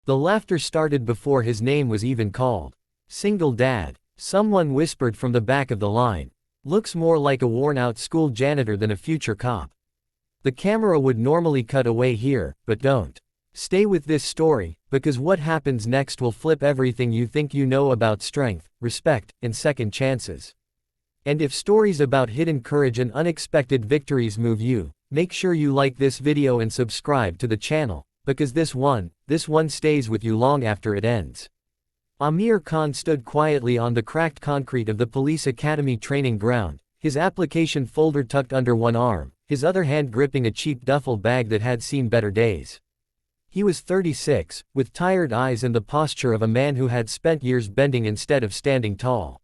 The laughter started before his name was even called. Single dad. Someone whispered from the back of the line. Looks more like a worn-out school janitor than a future cop. The camera would normally cut away here, but don't. Stay with this story, because what happens next will flip everything you think you know about strength, respect, and second chances. And if stories about hidden courage and unexpected victories move you, make sure you like this video and subscribe to the channel, because this one stays with you long after it ends. Amir Khan stood quietly on the cracked concrete of the police academy training ground, his application folder tucked under one arm, his other hand gripping a cheap duffel bag that had seen better days. He was 36, with tired eyes and the posture of a man who had spent years bending instead of standing tall.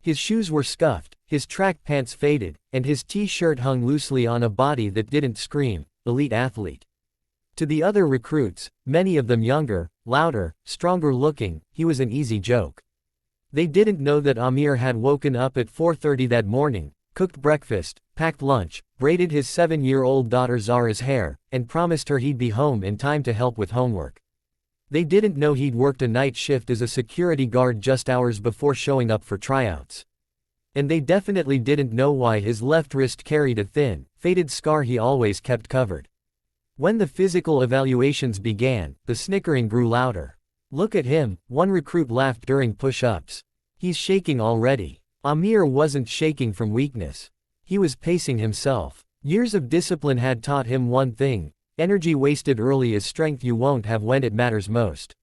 His shoes were scuffed, his track pants faded, and his t-shirt hung loosely on a body that didn't scream, elite athlete. To the other recruits, many of them younger, louder, stronger looking, he was an easy joke. They didn't know that Amir had woken up at 4:30 that morning, cooked breakfast, packed lunch, braided his 7-year-old daughter Zara's hair, and promised her he'd be home in time to help with homework. They didn't know he'd worked a night shift as a security guard just hours before showing up for tryouts. And they definitely didn't know why his left wrist carried a thin, faded scar he always kept covered. When the physical evaluations began, the snickering grew louder. Look at him, one recruit laughed during push-ups. He's shaking already. Amir wasn't shaking from weakness. He was pacing himself. Years of discipline had taught him one thing: energy wasted early is strength you won't have when it matters most.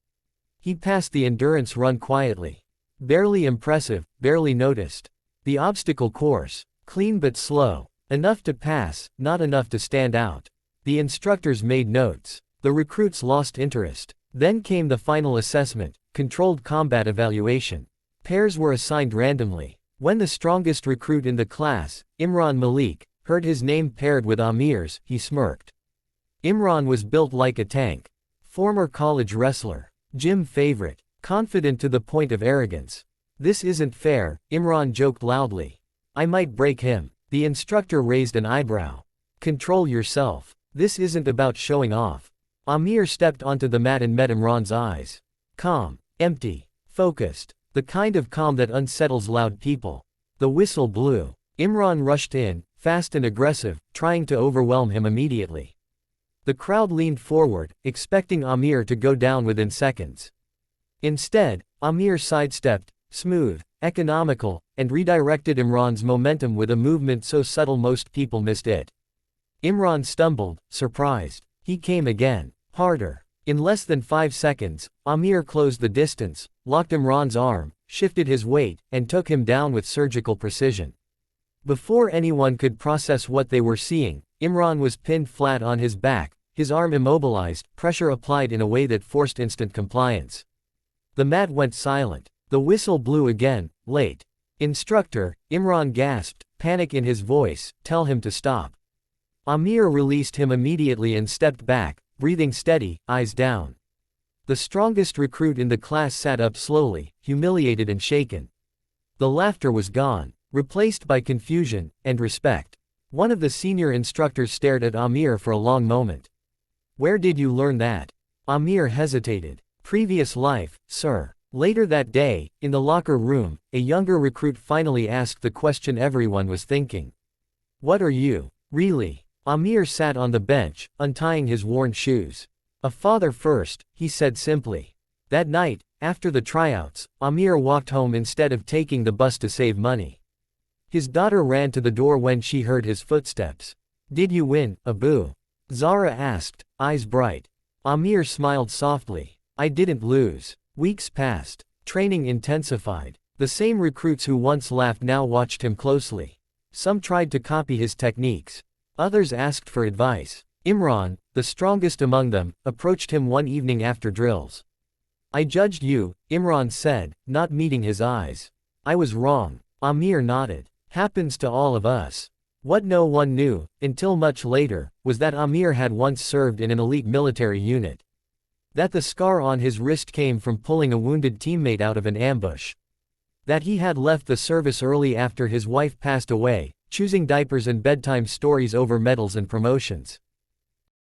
He passed the endurance run quietly. Barely impressive, barely noticed. The obstacle course. Clean but slow. Enough to pass, not enough to stand out. The instructors made notes. The recruits lost interest. Then came the final assessment, controlled combat evaluation. Pairs were assigned randomly. When the strongest recruit in the class, Imran Malik, heard his name paired with Amir's, he smirked. Imran was built like a tank. Former college wrestler. Gym favorite. Confident to the point of arrogance. This isn't fair, Imran joked loudly. I might break him. The instructor raised an eyebrow. Control yourself. This isn't about showing off. Amir stepped onto the mat and met Imran's eyes. Calm. Empty. Focused. The kind of calm that unsettles loud people. The whistle blew. Imran rushed in, fast and aggressive, trying to overwhelm him immediately. The crowd leaned forward, expecting Amir to go down within seconds. Instead, Amir sidestepped, smooth, economical, and redirected Imran's momentum with a movement so subtle most people missed it. Imran stumbled, surprised. He came again. Harder. In less than 5 seconds, Amir closed the distance, locked Imran's arm, shifted his weight, and took him down with surgical precision. Before anyone could process what they were seeing, Imran was pinned flat on his back, his arm immobilized, pressure applied in a way that forced instant compliance. The mat went silent. The whistle blew again. Late. Instructor, Imran gasped, panic in his voice, tell him to stop. Amir released him immediately and stepped back, breathing steady, eyes down. The strongest recruit in the class sat up slowly, humiliated and shaken. The laughter was gone, replaced by confusion and respect. One of the senior instructors stared at Amir for a long moment. Where did you learn that? Amir hesitated. Previous life, sir. Later that day, in the locker room, a younger recruit finally asked the question everyone was thinking. What are you, really? Amir sat on the bench, untying his worn shoes. A father first, he said simply. That night, after the tryouts, Amir walked home instead of taking the bus to save money. His daughter ran to the door when she heard his footsteps. Did you win, Abu? Zara asked, eyes bright. Amir smiled softly. I didn't lose. Weeks passed. Training intensified. The same recruits who once laughed now watched him closely. Some tried to copy his techniques. Others asked for advice. Imran, the strongest among them, approached him one evening after drills. I judged you, Imran said, not meeting his eyes. I was wrong. Amir nodded. Happens to all of us. What no one knew, until much later, was that Amir had once served in an elite military unit. That the scar on his wrist came from pulling a wounded teammate out of an ambush. That he had left the service early after his wife passed away, choosing diapers and bedtime stories over medals and promotions.